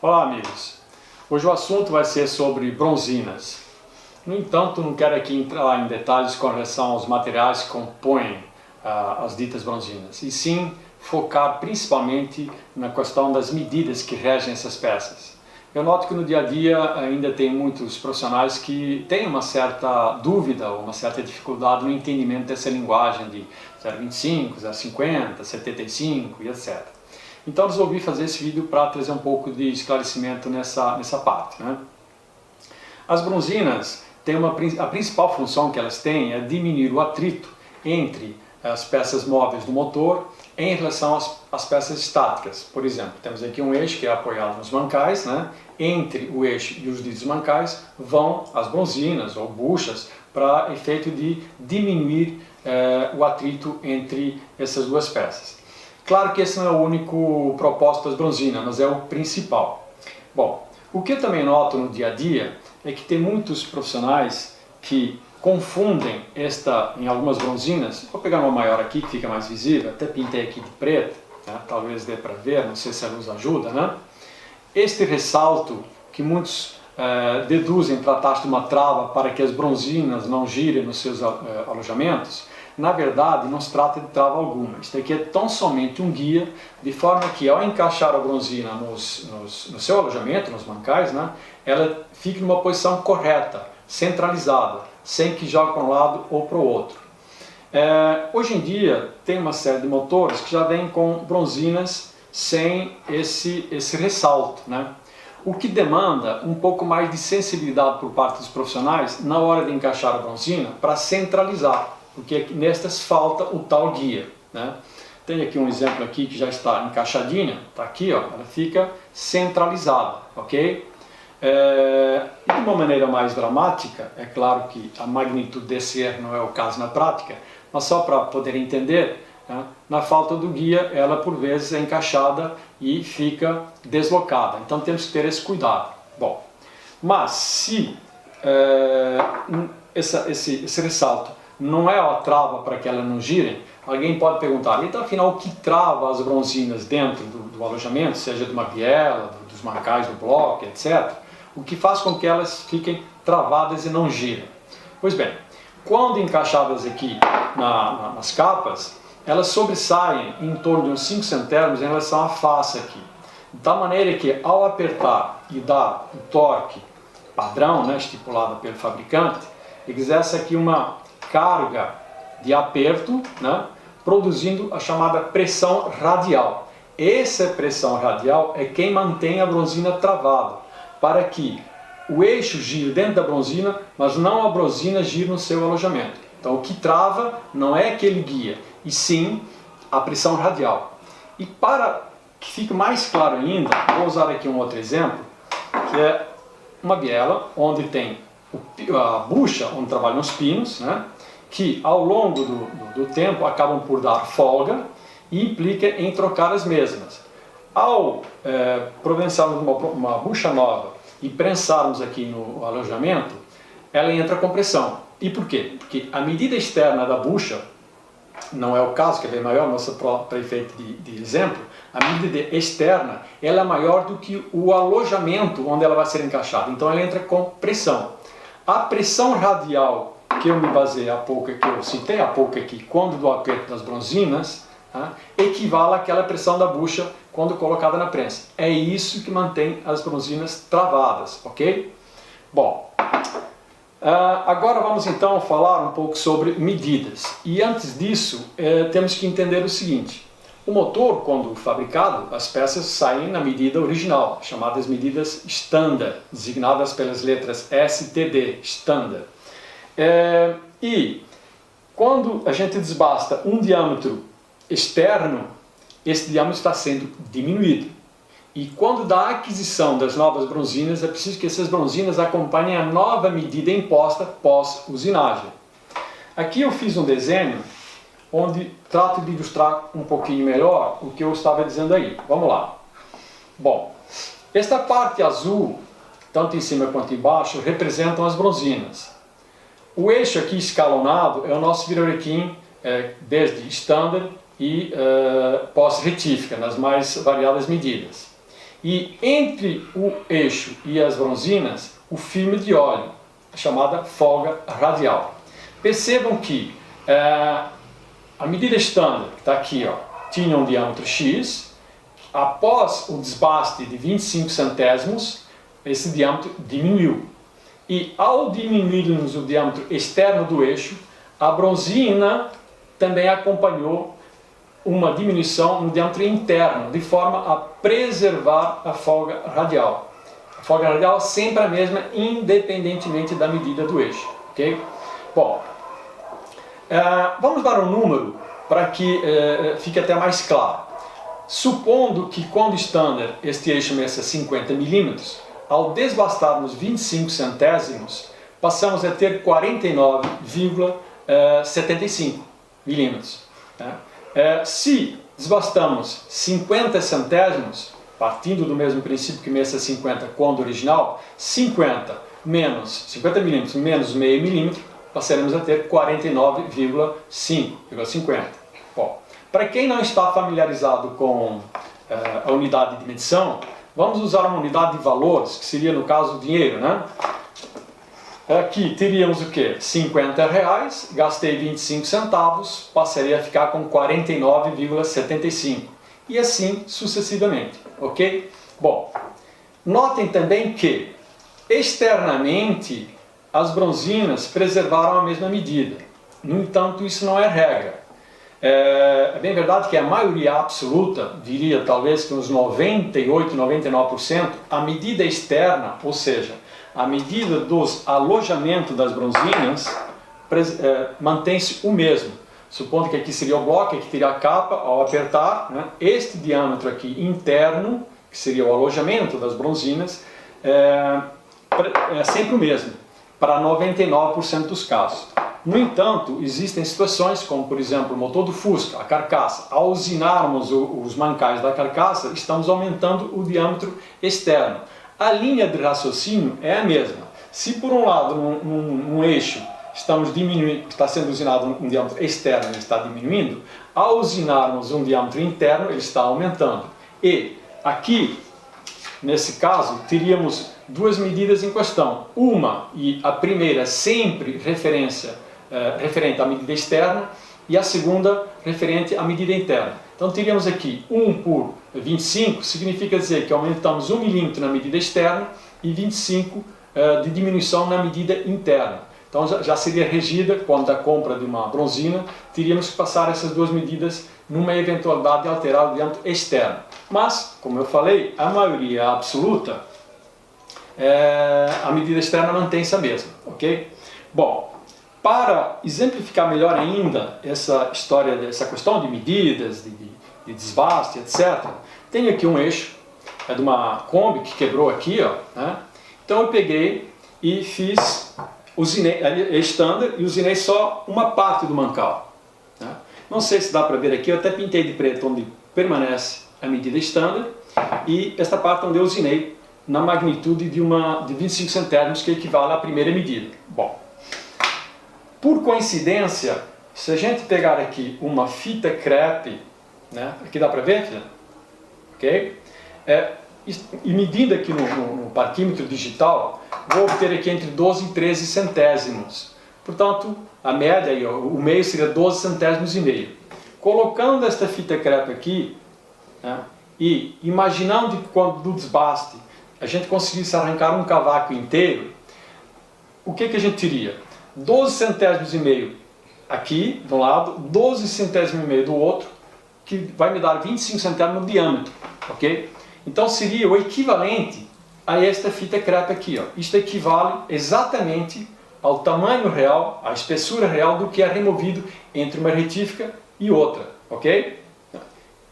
Olá, amigos. Hoje o assunto vai ser sobre bronzinas. No entanto, não quero aqui entrar em detalhes com relação aos materiais que compõem as ditas bronzinas, e sim focar principalmente na questão das medidas que regem essas peças. Eu noto que no dia a dia ainda tem muitos profissionais que têm uma certa dúvida ou uma certa dificuldade no entendimento dessa linguagem de 0,25, 0,50, 75 e etc. Então resolvi fazer esse vídeo para trazer um pouco de esclarecimento nessa parte, né? As bronzinas têm a principal função que elas têm é diminuir o atrito entre as peças móveis do motor em relação às peças estáticas. Por exemplo, temos aqui um eixo que é apoiado nos mancais, né? Entre o eixo e os ditos mancais vão as bronzinas ou buchas para efeito de diminuir o atrito entre essas duas peças. Claro que esse não é o único propósito das bronzinas, mas é o principal. Bom, o que eu também noto no dia a dia é que tem muitos profissionais que confundem em algumas bronzinas. Vou pegar uma maior aqui que fica mais visível, até pintei aqui de preto, né? Talvez dê para ver, não sei se a luz ajuda, né? Este ressalto que muitos deduzem tratar de uma trava para que as bronzinas não girem nos seus alojamentos, na verdade não se trata de trava alguma. Isto aqui é tão somente um guia, de forma que ao encaixar a bronzina no seu alojamento, nos mancais, né, ela fique numa posição correta, centralizada, sem que jogue para um lado ou para o outro. Hoje em dia tem uma série de motores que já vêm com bronzinas sem esse ressalto, né? O que demanda um pouco mais de sensibilidade por parte dos profissionais na hora de encaixar a bronzina para centralizar, porque nestas falta o tal guia, né? Tem aqui um exemplo aqui que já está encaixadinha, está aqui, ó, ela fica centralizada, ok? E de uma maneira mais dramática, é claro que a magnitude desse erro não é o caso na prática, mas só para poder entender, né, na falta do guia, ela por vezes é encaixada e fica deslocada. Então temos que ter esse cuidado. Bom, mas se esse ressalto não é a trava para que elas não girem, alguém pode perguntar, então afinal o que trava as bronzinas dentro do alojamento, seja de uma biela, dos mancais do bloco, etc., o que faz com que elas fiquem travadas e não girem? Pois bem, quando encaixadas aqui nas capas, elas sobressaem em torno de uns 5 centésimos em relação à face aqui, de tal maneira que ao apertar e dar o torque padrão, né, estipulado pelo fabricante, exerce aqui uma carga de aperto, né, produzindo a chamada pressão radial. Essa pressão radial é quem mantém a bronzina travada, para que o eixo gire dentro da bronzina, mas não a bronzina gire no seu alojamento. Então o que trava não é aquele guia, e sim a pressão radial. E para que fique mais claro ainda, vou usar aqui um outro exemplo, que é uma biela onde tem a bucha, onde trabalham os pinos, né, que ao longo do tempo acabam por dar folga e implica em trocar as mesmas. Ao providenciarmos uma bucha nova e prensarmos aqui no alojamento, ela entra com pressão. E por quê? Porque a medida externa da bucha, não é o caso, que é bem maior, mas para efeito de exemplo, a medida externa ela é maior do que o alojamento onde ela vai ser encaixada. Então ela entra com pressão. A pressão radial que eu me baseei há pouco, que eu citei há pouco aqui, quando do aperto das bronzinas, tá, equivale àquela pressão da bucha quando colocada na prensa. É isso que mantém as bronzinas travadas, ok? Bom, agora vamos então falar um pouco sobre medidas. E antes disso, temos que entender o seguinte. O motor, quando fabricado, as peças saem na medida original, chamadas medidas standard, designadas pelas letras STD, standard. E quando a gente desbasta um diâmetro externo, esse diâmetro está sendo diminuído. E quando da aquisição das novas bronzinas, é preciso que essas bronzinas acompanhem a nova medida imposta pós-usinagem. Aqui eu fiz um desenho onde trato de ilustrar um pouquinho melhor o que eu estava dizendo aí. Vamos lá. Bom, esta parte azul, tanto em cima quanto embaixo, representam as bronzinas. O eixo aqui escalonado é o nosso virarequim, desde standard e pós-retífica, nas mais variadas medidas. E entre o eixo e as bronzinas, o filme de óleo, chamada folga radial. Percebam que a medida estándar, que está aqui, ó, tinha um diâmetro X. Após o desbaste de 25 centésimos, esse diâmetro diminuiu. E ao diminuirmos o diâmetro externo do eixo, a bronzina também acompanhou uma diminuição no diâmetro interno, de forma a preservar a folga radial. A folga radial é sempre a mesma, independentemente da medida do eixo. Okay? Bom, vamos dar um número para que fique até mais claro. Supondo que quando estándar este eixo meça 50 milímetros, ao desbastarmos 25 centésimos, passamos a ter 49,75 milímetros. Se desbastamos 50 centésimos, partindo do mesmo princípio que meça 50 quando original, 50 milímetros menos meio milímetro, passaremos a ter 49,5,50. Bom, para quem não está familiarizado com a unidade de medição, vamos usar uma unidade de valores, que seria no caso o dinheiro, né? Aqui teríamos o que? 50 reais, gastei 25 centavos, passaria a ficar com 49,75 e assim sucessivamente, ok? Bom, notem também que externamente as bronzinas preservaram a mesma medida. No entanto, isso não é regra. É bem verdade que a maioria absoluta, diria talvez que uns 98, 99%, a medida externa, ou seja, a medida dos alojamentos das bronzinas, mantém-se o mesmo. Supondo que aqui seria o bloco, aqui teria a capa, ao apertar, né, este diâmetro aqui interno, que seria o alojamento das bronzinas, é sempre o mesmo, para 99% dos casos. No entanto, existem situações como, por exemplo, o motor do Fusca, a carcaça. Ao usinarmos os mancais da carcaça, estamos aumentando o diâmetro externo. A linha de raciocínio é a mesma. Se por um lado, num eixo, está sendo usinado um diâmetro externo e está diminuindo, ao usinarmos um diâmetro interno, ele está aumentando. E aqui, nesse caso, teríamos duas medidas em questão. Uma, e a primeira sempre referente à medida externa, e a segunda referente à medida interna. Então teríamos aqui 1 por 25, significa dizer que aumentamos 1 milímetro na medida externa e 25 de diminuição na medida interna. Então já seria regida, quando da compra de uma bronzina, teríamos que passar essas duas medidas numa eventualidade de alterar o diâmetro externo. Mas, como eu falei, a maioria absoluta, a medida externa mantém-se a mesma, ok? Bom, para exemplificar melhor ainda essa história, essa questão de medidas, de desbaste, etc., tenho aqui um eixo, é de uma Kombi que quebrou aqui, ó, né? Então eu peguei e usinei estándar e usinei só uma parte do mancal, né? Não sei se dá para ver aqui, eu até pintei de preto onde permanece a medida estándar e esta parte onde eu usinei na magnitude de 25 centésimos, que equivale à primeira medida. Bom, por coincidência, se a gente pegar aqui uma fita crepe, né, aqui dá para ver, filha? Ok? E medindo aqui no parquímetro digital, vou obter aqui entre 12 e 13 centésimos. Portanto, a média, aí, ó, o meio seria 12 centésimos e meio. Colocando esta fita crepe aqui, né, e imaginando que quando do desbaste a gente conseguisse arrancar um cavaco inteiro, o que a gente teria? 12 centésimos e meio aqui de um lado, 12 centésimos e meio do outro, que vai me dar 25 centésimos no diâmetro, ok? Então seria o equivalente a esta fita crepe aqui, ó. Isto equivale exatamente ao tamanho real, à espessura real do que é removido entre uma retífica e outra, ok?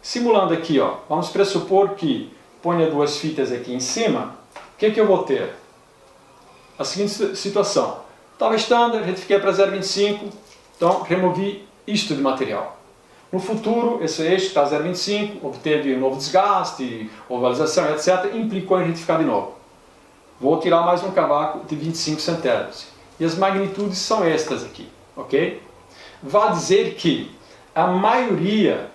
Simulando aqui, ó, vamos pressupor que ponha duas fitas aqui em cima, o que eu vou ter? A seguinte situação. Estava estándar, retifiquei para 0,25, então removi isto de material. No futuro, esse eixo está 0,25, obteve um novo desgaste, ovalização, etc., implicou em retificar de novo. Vou tirar mais um cavaco de 25 centésimos. E as magnitudes são estas aqui, ok? Vale dizer que a maioria,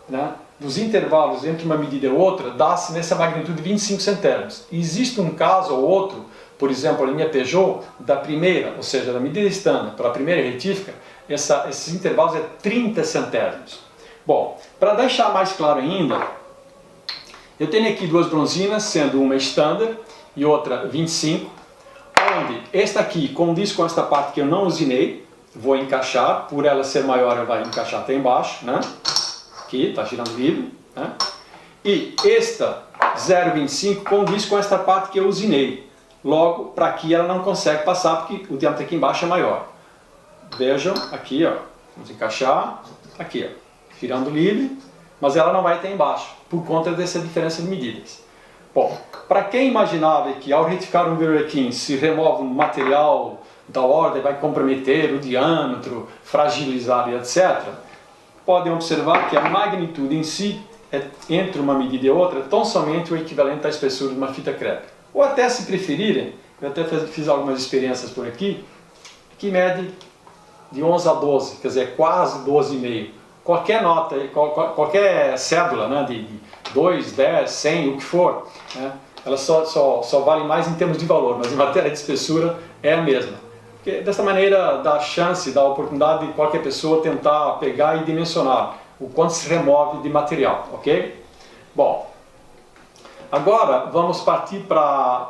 né, dos intervalos entre uma medida e outra dá-se nessa magnitude de 25 centésimos. Existe um caso ou outro, por exemplo, a linha Peugeot, da primeira, ou seja, da medida estándar para a primeira retífica, esses intervalos é 30 centésimos. Bom, para deixar mais claro ainda, eu tenho aqui duas bronzinas, sendo uma estándar e outra 25, onde esta aqui condiz com esta parte que eu não usinei, vou encaixar, por ela ser maior ela vai encaixar até embaixo, né? Aqui, está girando livre, né? E esta 0,25 condiz com esta parte que eu usinei, logo para aqui ela não consegue passar porque o diâmetro aqui embaixo é maior. Vejam, aqui ó, vamos encaixar, aqui ó, girando livre, mas ela não vai até embaixo, por conta dessa diferença de medidas. Bom, para quem imaginava que ao retificar um Birkin se remove um material da ordem, vai comprometer o diâmetro, fragilizar e etc., podem observar que a magnitude em si, entre uma medida e outra, é tão somente o equivalente à espessura de uma fita crepe. Ou até, se preferirem, eu até fiz algumas experiências por aqui, que mede de 11 a 12, quer dizer, quase 12,5. Qualquer nota, qualquer cédula, né, de 2, 10, 100, o que for, né, ela só vale mais em termos de valor, mas em matéria de espessura é a mesma. Porque dessa maneira dá a chance, dá a oportunidade de qualquer pessoa tentar pegar e dimensionar o quanto se remove de material, ok? Bom, agora vamos partir para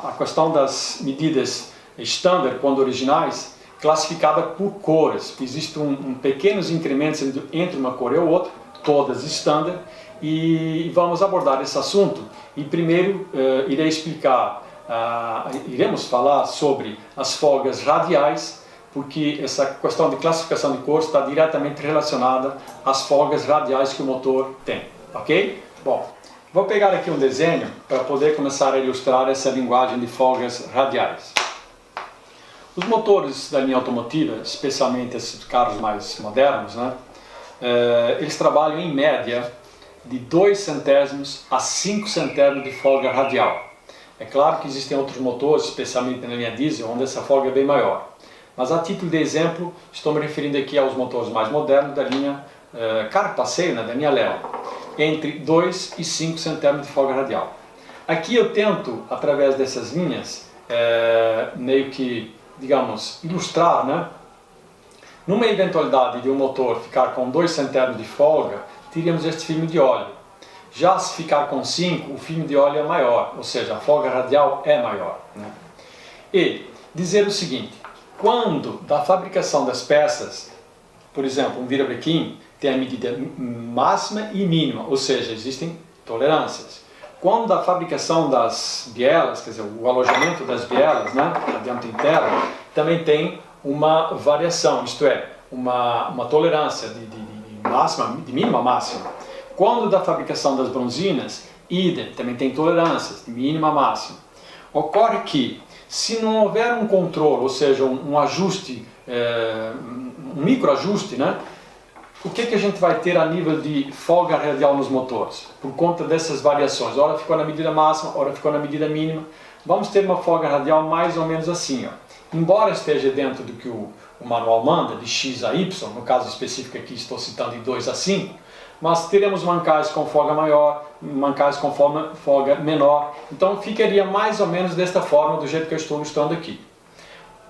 a questão das medidas estándar, quando originais, classificada por cores. Existem pequenos incrementos entre uma cor e outra, todas estándar, e vamos abordar esse assunto. E primeiro irei explicar, iremos falar sobre as folgas radiais, porque essa questão de classificação de cores está diretamente relacionada às folgas radiais que o motor tem, ok? Bom, vou pegar aqui um desenho para poder começar a ilustrar essa linguagem de folgas radiais. Os motores da linha automotiva, especialmente esses carros mais modernos, né, eles trabalham em média de 2 centésimos a 5 centésimos de folga radial. É claro que existem outros motores, especialmente na linha diesel, onde essa folga é bem maior. Mas a título de exemplo, estou me referindo aqui aos motores mais modernos da linha carro passeio, né, da linha Leo, entre 2 e 5 centésimos de folga radial. Aqui eu tento, através dessas linhas, meio que, digamos, ilustrar, né? Numa eventualidade de um motor ficar com 2 centésimos de folga, teríamos este filme de óleo. Já se ficar com 5, o filme de óleo é maior, ou seja, a folga radial é maior, né? E dizer o seguinte, quando da fabricação das peças, por exemplo, um virabrequim tem a medida máxima e mínima, ou seja, existem tolerâncias. Quando da fabricação das bielas, quer dizer, o alojamento das bielas, né, a diâmetro interno, também tem uma variação, isto é, uma tolerância de mínima a máxima. Quando da fabricação das bronzinas, idem, também tem tolerâncias de mínima a máxima. Ocorre que, se não houver um controle, ou seja, um ajuste, um microajuste, né, o que a gente vai ter a nível de folga radial nos motores? Por conta dessas variações, ora ficou na medida máxima, ora ficou na medida mínima, vamos ter uma folga radial mais ou menos assim, ó. Embora esteja dentro do que o manual manda, de X a Y, no caso específico aqui estou citando de 2 a 5, mas teremos mancais com folga maior, mancais com folga menor, então ficaria mais ou menos desta forma, do jeito que eu estou mostrando aqui.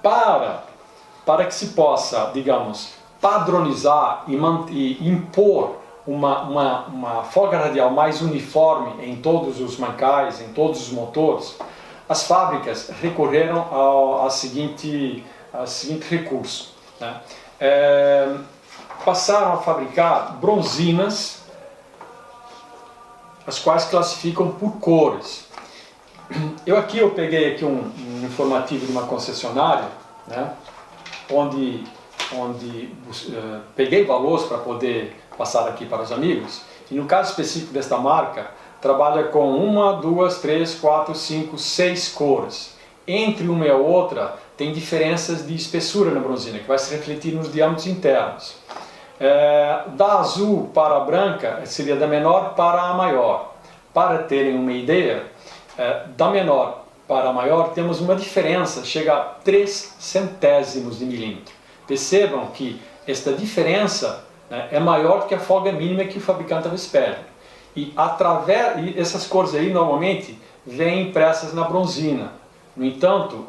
Para que se possa, digamos, padronizar e impor uma folga radial mais uniforme em todos os mancais, em todos os motores, as fábricas recorreram ao seguinte recurso, né? Passaram a fabricar bronzinas, as quais classificam por cores. Eu peguei aqui um informativo de uma concessionária, né, onde peguei valores para poder passar aqui para os amigos, e no caso específico desta marca, trabalha com 1, 2, 3, 4, 5, 6 cores. Entre uma e a outra tem diferenças de espessura na bronzina, que vai se refletir nos diâmetros internos. Da azul para a branca seria da menor para a maior. Para terem uma ideia, da menor para a maior temos uma diferença, chega a 3 centésimos de milímetro. Percebam que esta diferença né, é maior do que a folga mínima que o fabricante talvez pede. E essas cores aí normalmente vêm impressas na bronzina. No entanto,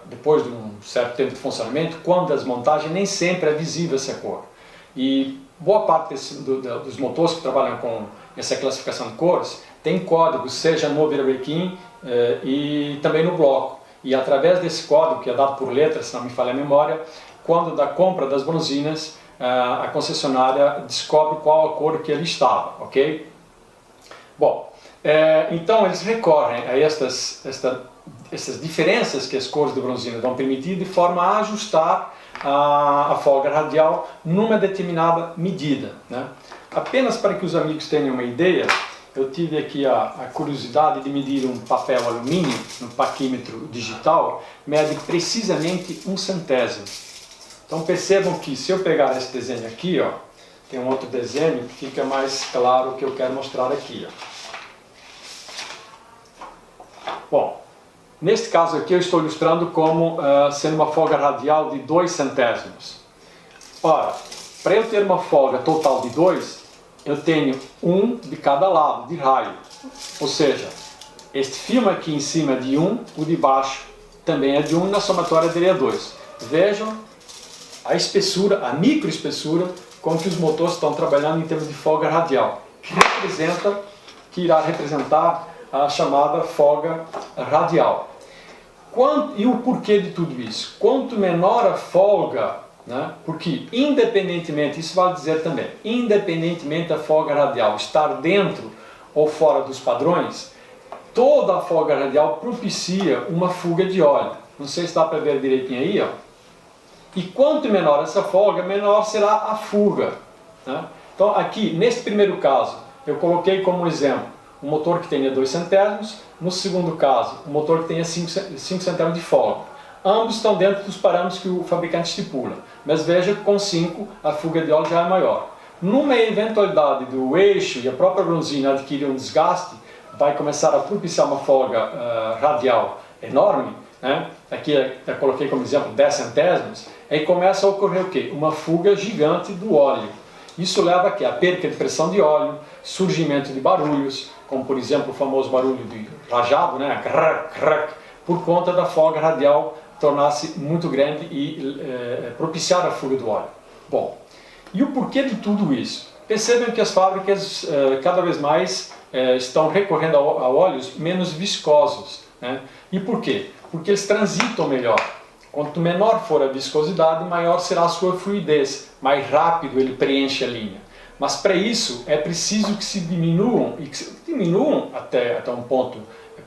depois de um certo tempo de funcionamento, quando desmontagem, nem sempre é visível essa cor. E boa parte dos motores que trabalham com essa classificação de cores tem códigos, seja no virabrequim e também no bloco. E através desse código, que é dado por letras, se não me falha a memória, quando da compra das bronzinas, a concessionária descobre qual a cor que ele estava, ok? Bom, então eles recorrem a essas diferenças que as cores de bronzina vão permitir de forma a ajustar a folga radial numa determinada medida, né? Apenas para que os amigos tenham uma ideia, eu tive aqui a curiosidade de medir um papel alumínio no paquímetro digital, mede precisamente 1/100. Então percebam que se eu pegar esse desenho aqui, ó, tem um outro desenho que fica mais claro o que eu quero mostrar aqui, ó. Bom, neste caso aqui eu estou ilustrando como sendo uma folga radial de 0,02. Ora, para eu ter uma folga total de 2, eu tenho 1 de cada lado, de raio. Ou seja, este filme aqui em cima é de 1, o de baixo também é de 1 e na somatória dele é 2. Vejam a espessura, a microespessura com que os motores estão trabalhando em termos de folga radial, que irá representar a chamada folga radial. E o porquê de tudo isso? Quanto menor a folga, né, porque independentemente, isso vale dizer também, independentemente da folga radial estar dentro ou fora dos padrões, toda a folga radial propicia uma fuga de óleo. Não sei se dá para ver direitinho aí, ó. E quanto menor essa folga, menor será a fuga, né? Então aqui, nesse primeiro caso, eu coloquei como exemplo um motor que tenha 0,02, no segundo caso, um motor que tenha 5 centésimos de folga. Ambos estão dentro dos parâmetros que o fabricante estipula, mas veja que com 5 a fuga de óleo já é maior. Numa eventualidade do eixo e a própria bronzina adquirir um desgaste, vai começar a propiciar uma folga radial enorme, né? Aqui eu coloquei como exemplo 10 centésimos, aí começa a ocorrer o quê? Uma fuga gigante do óleo. Isso leva a quê? A perda de pressão de óleo, surgimento de barulhos, como por exemplo o famoso barulho de rajado, né? Crack, crack, por conta da folga radial tornar-se muito grande e propiciar a fuga do óleo. Bom, e o porquê de tudo isso? Percebem que as fábricas cada vez mais estão recorrendo a óleos menos viscosos, né? E por quê? Porque eles transitam melhor. Quanto menor for a viscosidade, maior será a sua fluidez, mais rápido ele preenche a linha. Mas para isso é preciso que se diminuam, e que se diminuam até um ponto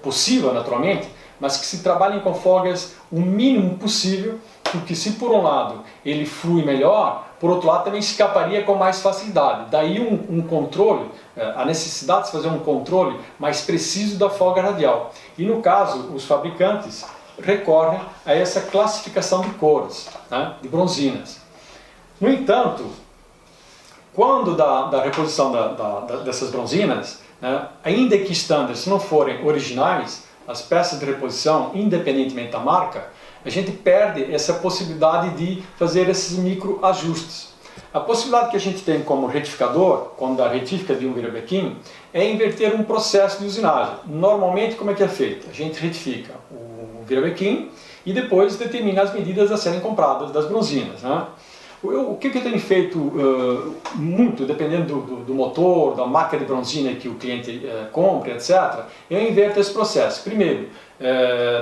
possível naturalmente, mas que se trabalhem com folgas o mínimo possível, porque se por um lado ele flui melhor, por outro lado também escaparia com mais facilidade. Daí um controle, a necessidade de se fazer um controle mais preciso da folga radial. E no caso, os fabricantes recorrem a essa classificação de cores, né, de bronzinas. No entanto, quando da reposição dessas bronzinas, né, ainda que standards não forem originais, as peças de reposição, independentemente da marca, a gente perde essa possibilidade de fazer esses micro ajustes. A possibilidade que a gente tem como retificador, quando a retífica de um virabrequim, é inverter um processo de usinagem. Normalmente, como é que é feito? A gente retifica o virabrequim e depois determina as medidas a serem compradas das bronzinas, né? O que eu tenho feito muito, dependendo do motor, da marca de bronzina que o cliente compra, etc., eu inverto esse processo. Primeiro,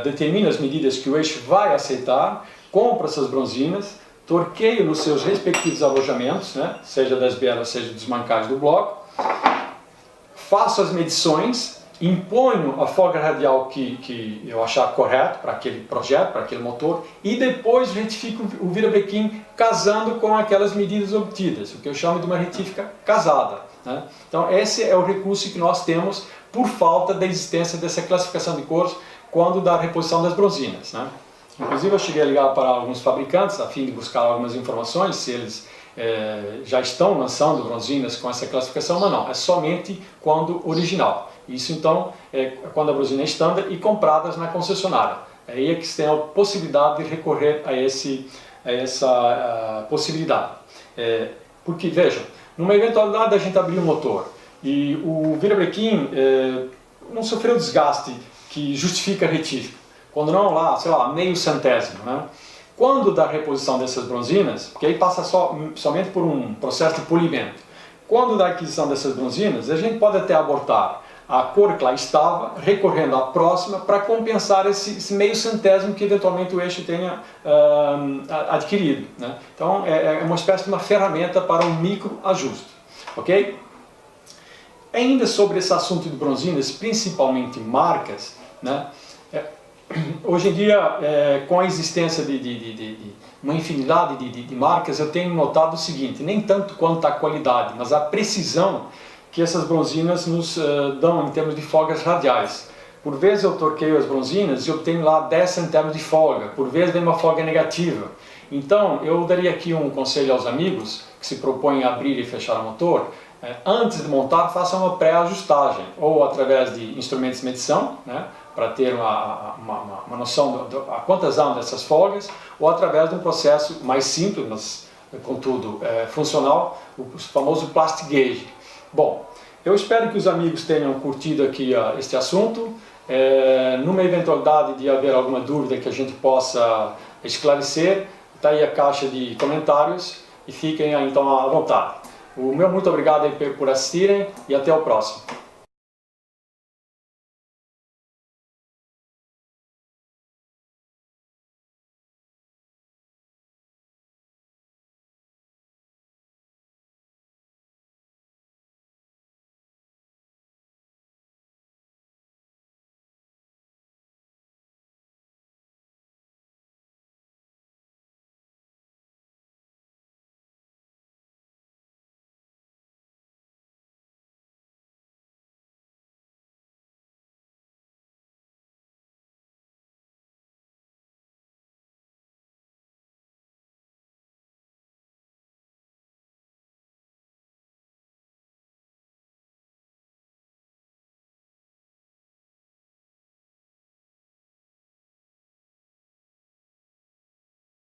determino as medidas que o eixo vai aceitar, compro essas bronzinas, torqueio nos seus respectivos alojamentos, né, seja das bielas, seja dos mancais do bloco, faço as medições, imponho a folga radial que eu achar correto para aquele projeto, para aquele motor, e depois retifico o virabrequim casando com aquelas medidas obtidas, o que eu chamo de uma retífica casada, né? Então esse é o recurso que nós temos por falta da existência dessa classificação de cores quando da reposição das bronzinas, né? Inclusive eu cheguei a ligar para alguns fabricantes a fim de buscar algumas informações, se eles já estão lançando bronzinas com essa classificação, mas não, é somente quando original. Isso então é quando a bronzina é standard e compradas na concessionária. É aí que se tem a possibilidade de recorrer a essa possibilidade. Porque, veja, numa eventualidade da gente abrir o motor e o virabrequim não sofreu desgaste que justifica a retífica, quando não lá, sei lá, meio centésimo, né? Quando da reposição dessas bronzinas, porque aí passa somente por um processo de polimento, quando da aquisição dessas bronzinas, a gente pode até abortar a cor que lá estava, recorrendo à próxima para compensar esse meio centésimo que eventualmente o eixo tenha adquirido, né? Então é uma espécie de uma ferramenta para um micro ajuste, ok? Ainda sobre esse assunto de bronzinas, principalmente marcas, né? Hoje em dia, com a existência de uma infinidade de marcas, eu tenho notado o seguinte, nem tanto quanto a qualidade, mas a precisão que essas bronzinas nos dão em termos de folgas radiais. Por vezes eu torqueio as bronzinas e obtenho lá 10 centésimos de folga, por vezes vem uma folga negativa. Então, eu daria aqui um conselho aos amigos que se propõem a abrir e fechar o motor, antes de montar, façam uma pré-ajustagem, ou através de instrumentos de medição, né, para ter uma noção de quantas há dessas folgas, ou através de um processo mais simples, mas contudo funcional, o famoso plastic gauge. Bom, eu espero que os amigos tenham curtido aqui este assunto. Numa eventualidade de haver alguma dúvida que a gente possa esclarecer, está aí a caixa de comentários e fiquem aí, então à vontade. O meu muito obrigado aí por assistirem e até o próximo.